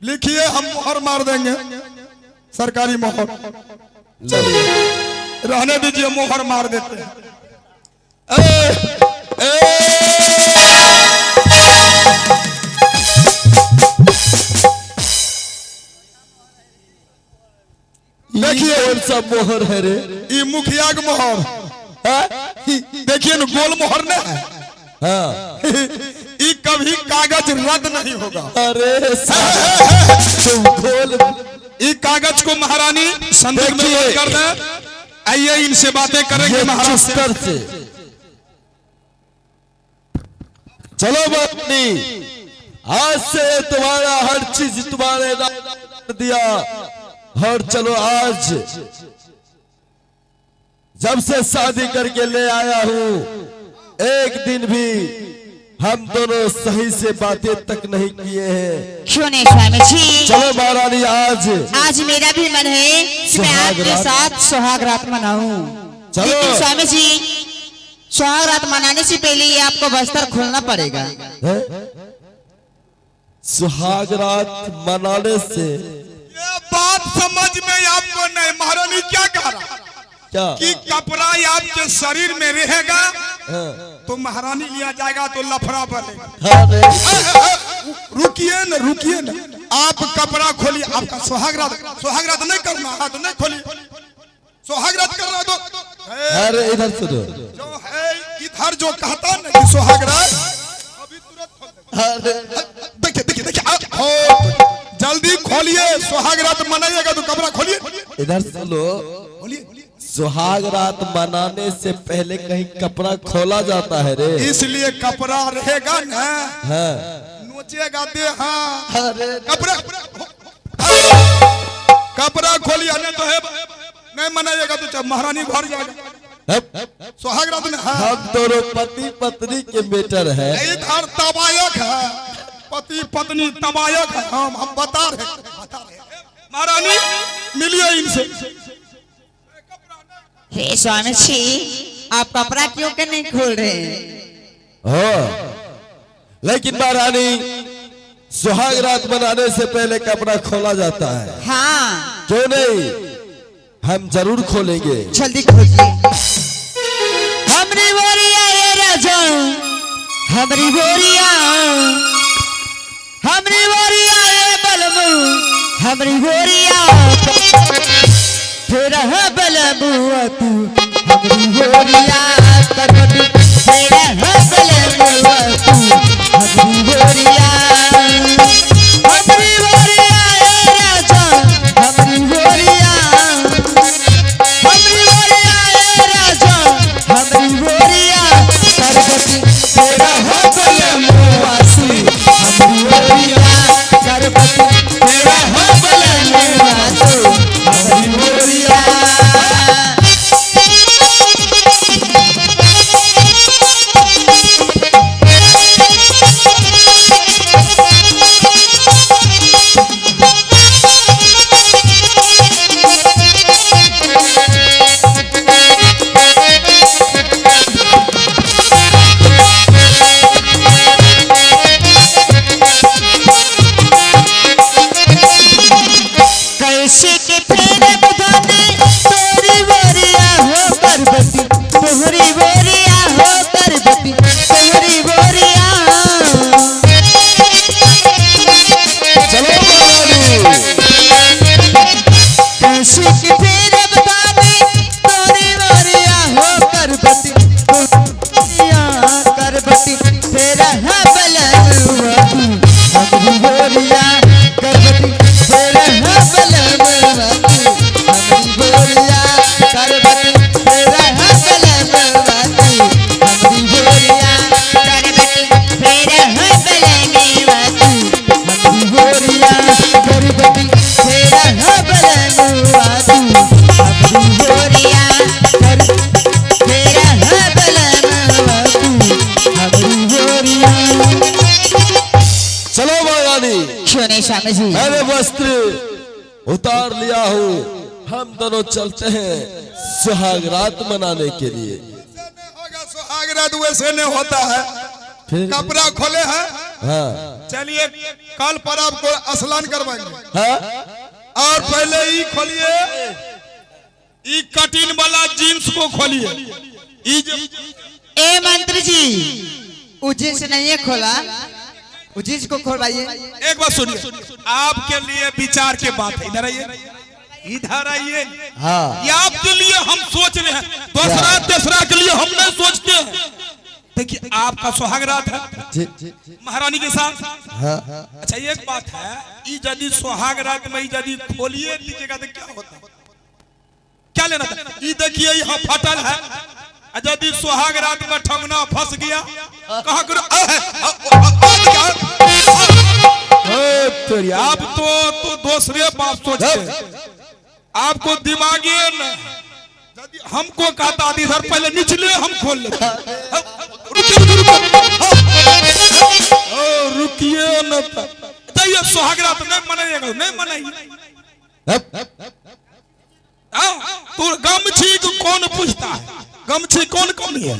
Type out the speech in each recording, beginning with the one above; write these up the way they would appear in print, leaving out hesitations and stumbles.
लिखिए, हम मोहर मार देंगे, सरकारी मोहर। चलिए रहने दीजिए, मोहर मार देते हैं। देखिए कौन सा मोहर है रे? ये मुखिया का मोहर है। देखिए न, गोल मोहर न है। हाँ। ये कभी कागज रद्द नहीं होगा। अरे तुम गोल, ये कागज को महारानी संदेश में बंद कर दे। आइए इनसे बातें करेंगे महाराज से। चलो बत्नी, आज से तुम्हारा हर चीज तुम्हारे नाम कर दिया। और चलो आज जब से शादी करके ले आया हूँ, एक दिन भी हम दोनों सही से बातें तक नहीं किए हैं। क्यों नहीं स्वामी जी? चलो महारानी, आज मेरा भी मन है कि मैं आपके साथ सुहाग रात मनाऊं। चलो। लेकिन स्वामी जी, सुहाग रात मनाने से पहले ये आपको बस्तर खोलना पड़ेगा। सुहाग रात मनाने से ये बात समझ में आपको नहीं। महारानी क्या कह रहा क्या कि कपड़ा आपके शरीर में रहेगा तो महारानी लिया जाएगा तो लफड़ा पड़ेगा। अरे रुकिए न, रुकिए न, आप कपड़ा खोलिए। आपका सुहाग रात नहीं करना है तो नहीं खोलिए। सुहाग रात करना तो अरे इधर सुनो, जो है इधर जो कहता ना कि सुहाग रात अभी तुरंत देखिए देखिए देखिए, जल्दी खोलिए। सुहाग रात मनाइएगा तो कपड़ा खोलिए। इधर सुनो, खोलिए। सुहाग रात मनाने से पहले कहीं कपड़ा खोला जाता है रे। इसलिए कपड़ा रहेगा ना, हाँ। नोचेगा दे। हाँ, अरे कपड़ा खोलिए, नहीं तो है नहीं मनाइएगा तो महारानी घर जाएगा। सुहाग रात में हम दोनों पति पत्नी के बेटर है। इधर तबायक है, पति पत्नी तबायक है। हम बता रहे महारानी, मिलिए इनसे। हे स्वामी जी, आप कपड़ा क्यों के नहीं खोल रहे हैं? लेकिन महारानी, सुहाग रात मनाने से पहले कपड़ा खोला जाता है। हाँ, क्यों नहीं, हम जरूर खोलेंगे। जल्दी खोलिए। हमरी बोरिया ये राजा, हमरी बोरिया, हमरी बोरिया ये बलमू, हमरी बोरिया तेरा है बलमुआ तू, हमरी बोरिया करबटी तेरा है बलमुआ तू, हमरी बोरिया, हमरी बोरिया ये राजा, हमरी बोरिया, हमरी बोरिया ये राजा, हमरी बोरिया करबटी तेरा है बलमुआ तू, हमरी बोरिया करबटी तेरा है बलमुआ तू, हमरी बोरिया। कैसे के फेरे बुधाने तोरी बोरिया हो करबती, तोहरी बोरिया हो करबती, तोहरी बोरिया। चलो महारानी, कैसे के फेरे बुधाने तोरी बोरिया हो करबती, बोरिया करबती तेरा है बलमुआ तू, हमरी बोरिया करबती तेरा है बलमुआ तू, हमरी बोरिया करबती तेरा है बलमुआ तू, हमरी बोरिया करबती तेरा है बलमुआ तू, हमरी बोरिया करबती तेरा है बलमुआ तू, हमरी बोरिया कर तेरा है बलमुआ तू, हमरी बोरिया। चलो महारानी, क्यों नहीं स्वामी जी? मैंने वस्त्र उतार लिया हूँ, हम दोनों चलते हैं सुहाग रात मनाने के लिए। होगा सुहाग रात, वैसे नहीं होता है। फिर कपड़ा खोले हैं हाँ चलिए कल पर आपको स्नान करवाएंगे। हाँ और पहले ही खोलिए, ई कटिंग वाला जींस को खोलिए। ई ए मंत्री जी, वो जींस नहीं है खोला, वो जींस को खोलवाइए। एक बात सुनिए, आपके लिए विचार के बात है। इधर आइए, इधर आइए। हाँ ये आपके लिए हम सोच रहे हैं, दूसरा तेसरा के लिए हम नहीं सोचते हैं। देखिए आपका सुहागरात है महारानी के साथ। हाँ अच्छा एक बात है, ये यदि सुहागरात में यदि खोलिए दीजिएगा तो क्या होता है, क्या लेना था? ये देखिए यहाँ फटल है, यदि सुहागरात में ठगना फंस गया कहाँ करो? आप तो दूसरे बात सोचते हैं, आपको दिमागी न। यदि हमको कहता इधर पहले निचले हम खोल लेते। रुकिए न, जाइए सुहागरात नहीं मनाइएगा, नहीं मनाइए। तो गमछी को कौन पूछता है? गमछी कौन कौन है?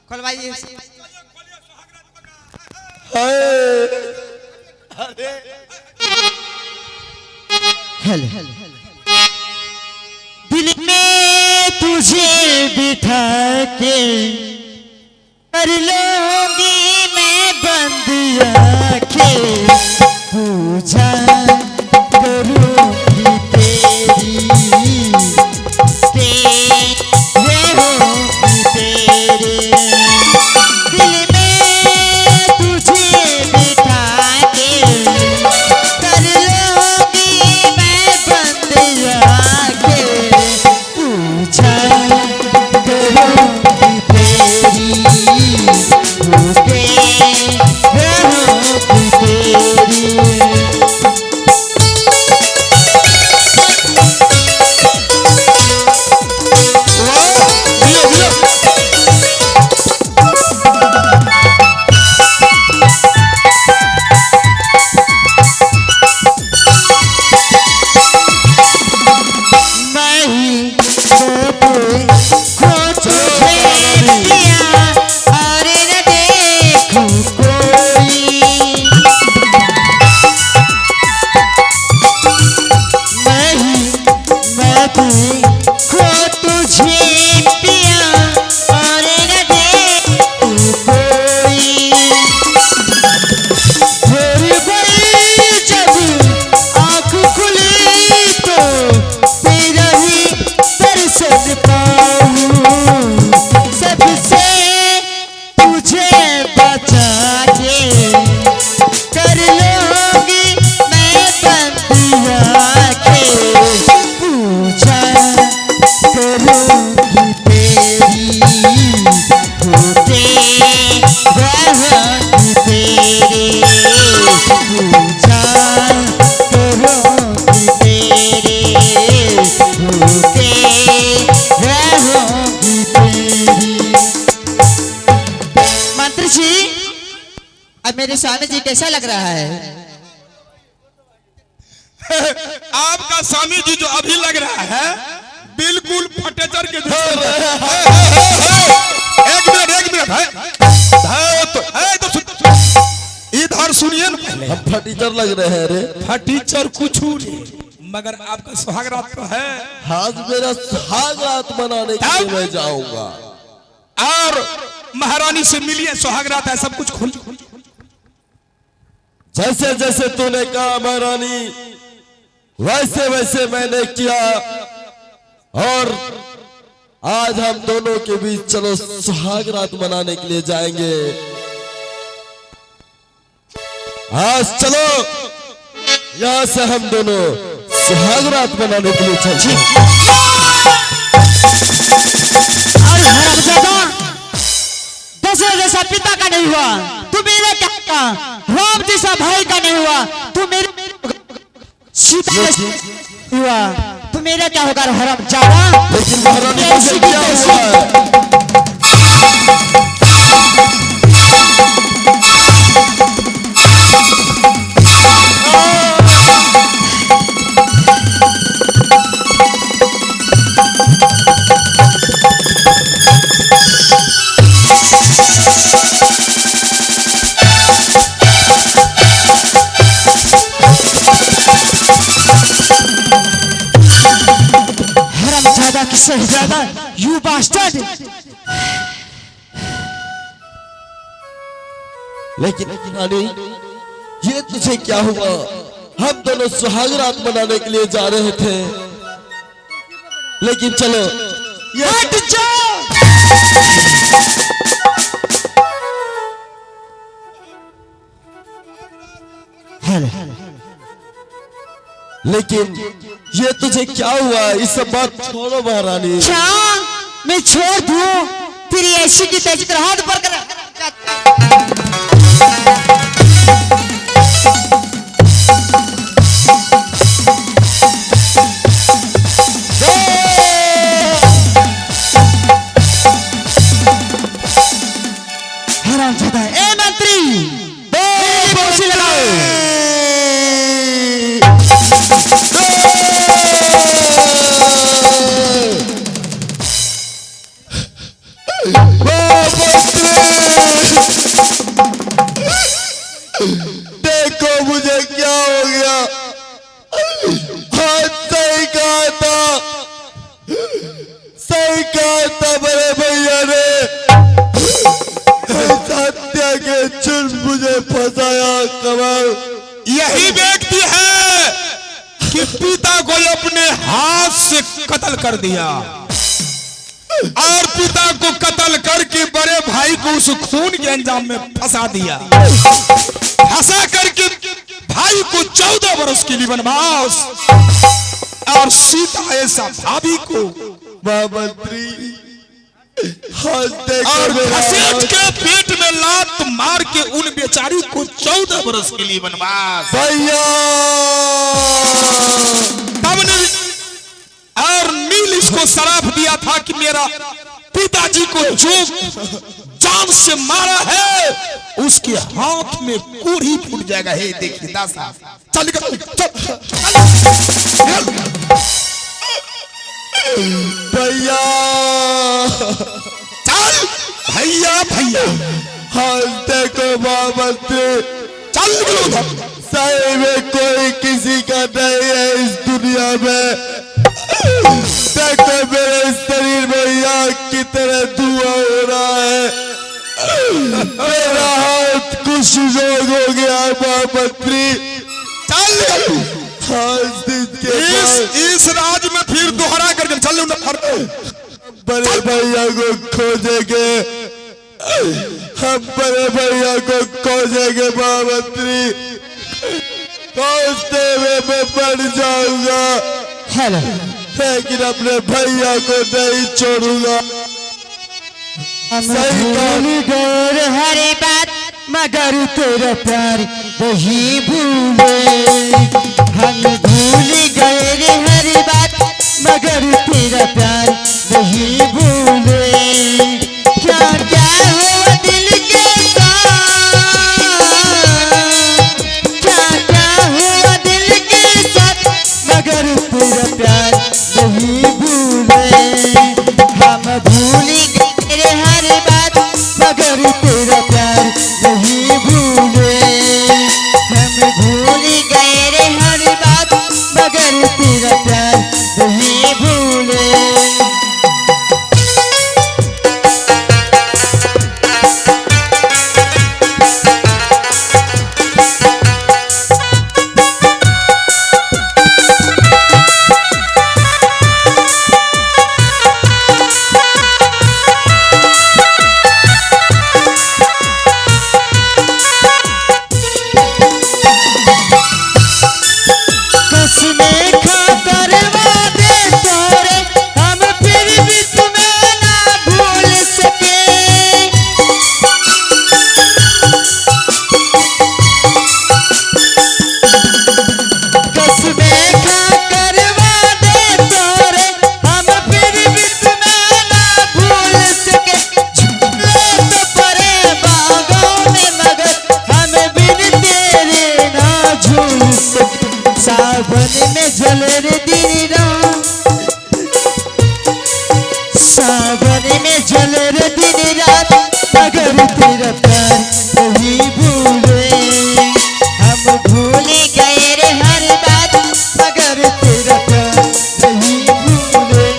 खोलवाइए। हेलो, दिल में तुझे बिठा के कर लूंगी मैं बंद आंखें, पूजा करूंगी तेरी, तेरे होंगी तेरे। दिल में तुझे बिठा के कर लूंगी मैं बंद आंखें, पूजा करूंगी तेरी, भूखे रहूंगी तेरी। मंत्री जी, अब मेरे स्वामी जी कैसा लग रहा है? आपका स्वामी जी जो अभी लग रहा है बिल्कुल फटेचर के जैसे। एक मिनट इधर सुनिए ना पहले। हम फटीचर लग रहे हैं रे। फटीचर कुछ नहीं, मगर आपका सुहागरात तो है। आज मेरा सुहागरात मनाने के लिए मैं जाऊंगा। और महारानी से मिलिए, सुहागरात है, सब कुछ खोल। जैसे जैसे तूने कहा महारानी, वैसे वैसे मैंने किया। और आज हम दोनों के बीच चलो सुहागरात मनाने के लिए जाएंगे। आज चलो यहां से हम दोनों सुहागरात मनाने के लिए चलते हैं। दशरथ जैसा पिता का नहीं हुआ, तू मेरे क्या का? राम जैसा भाई का नहीं हुआ, तू मेरे सीता जैसा हुआ, तू मेरा क्या होगा? हराम जादा। लेकिन महारानी मुझे क्या हुआ है? bastard! लेकिन रानी, ये तुझे क्या हुआ? हम दोनों सुहाग रात मनाने के लिए जा रहे थे, लेकिन चलो हट जा! लेकिन ये तुझे क्या हुआ? इस सब बात छोड़ो महारानी। क्या मैं छोड़ दूं? तेरी ऐसी की तैसी तरह हाथ पर कर। हरामजादा, ए मंत्री, मेरी बंसी लगाओ। देखो मुझे क्या हो गया। हाँ, सही कहा था बड़े भैया ने। हत्या के जुर्म मुझे फंसाया कमल। यही व्यक्ति है कि पिता को अपने हाथ से कत्ल कर दिया और पिता को कत्ल करके बड़े भाई को उस खून के अंजाम में फंसा दिया। फंसा करके भाई को 14 वर्ष के लिए वनवास और सीता ऐसा भाभी को महामंत्री और घसीट के पेट में लात मार के उन बेचारी को 14 वर्ष के लिए वनवास। भैया तब ने और नील इसको शराप दिया था कि मेरा पिताजी को जो जान से मारा है उसके हाथ में कूड़ी फूट जाएगा। हे देखिए दासा, चल निकल, चल भैया, चल भैया भैया। हाँ देखो महामंत्री, चल निकलो उधर। सही में कोई किसी का नहीं है इस दुनिया में। देखो मेरे शरीर में आग की तरह धुआं हो रहा है। मेरा हाथ कुछ रोग हो गया महामंत्री। चल निकल। हाँ, इस राज में फिर दोहरा करके चल बड़े भैया को खोजेंगे, हम बड़े भैया को खोजेंगे महामंत्री। खोजते हुए मैं मर जाऊंगा, हेलो, लेकिन अपने भैया को नहीं छोड़ूंगा। सही भूल गए हर बात मगर तेरा प्यार वही भूले। हम भूल गए रे हर बात मगर तेरा प्यार वही भूले। क्या क्या हुआ दिल के साथ, क्या क्या हुआ दिल के साथ मगर तेरा प्यार वही भूले। हम भूल गए रे हर बात मगर तेरा प्यार वही भूले। हम भूल गए रे हर बात मगर तेरा प्यार वही भूले। कसमें खाकर वादे तोरे हम फिर भी तुम्हें ना भूल सके। कसमें खाकर वादे तोरे हम फिर भी तुम्हें ना भूल सके। झूले तो पड़े बागों में मगर हम बिन तेरे ना झूल सके। सावन में जल रे दिन रात, सावन में जल रे दिन रात मगर तेरा प्यार वही भूले। हम भूल गए रे हर बात मगर तेरा प्यार वही भूले।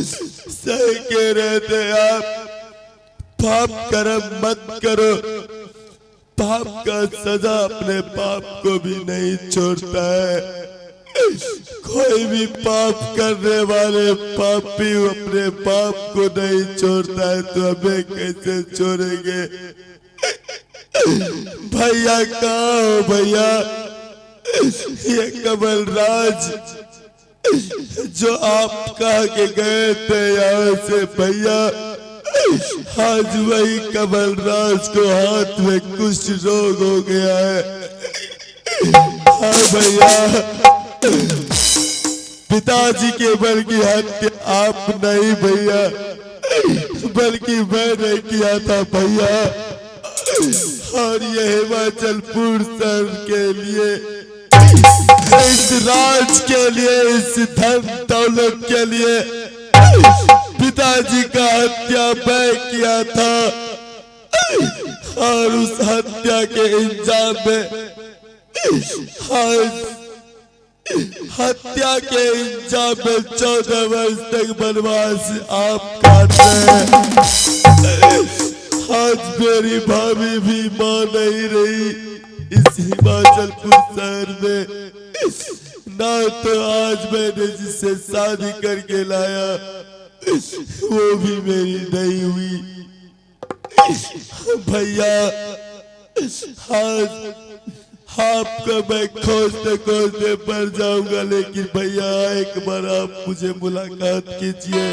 सही कह रहे थे आप, पाप कर्म मत करो। पाप का सजा अपने पाप को भी नहीं छोड़ता है। कोई भी पाप करने वाले पापी अपने पाप को नहीं छोड़ता है, तो हमें कैसे छोड़ेंगे? भैया कहाँ हो भैया? ये कमल राज जो आप कहा के गए थे यहाँ से भैया, आज वही कमल राज को हाथ में कुछ रोग हो गया है। हाँ भैया, पिताजी के बल की हत्या आप नहीं भैया, बल्कि मैंने किया था भैया। और ये हिमाचलपुर सर के लिए, इस राज के लिए, इस धन दौलत के लिए पिताजी का हत्या मैं किया था। और उस हत्या के इंजाम में, हत्या के इंजाम में 14 वर्ष तक वनवास आप काट रहे हैं। आज मेरी भाभी भी मां नहीं रही इस हिमाचलपुर शहर में। ना तो आज मैंने जिससे शादी करके लाया वो भी मेरी नहीं हुई भैया। आज आपको मैं खोजते खोजते मर जाऊंगा, लेकिन भैया एक बार आप मुझे मुलाकात कीजिए।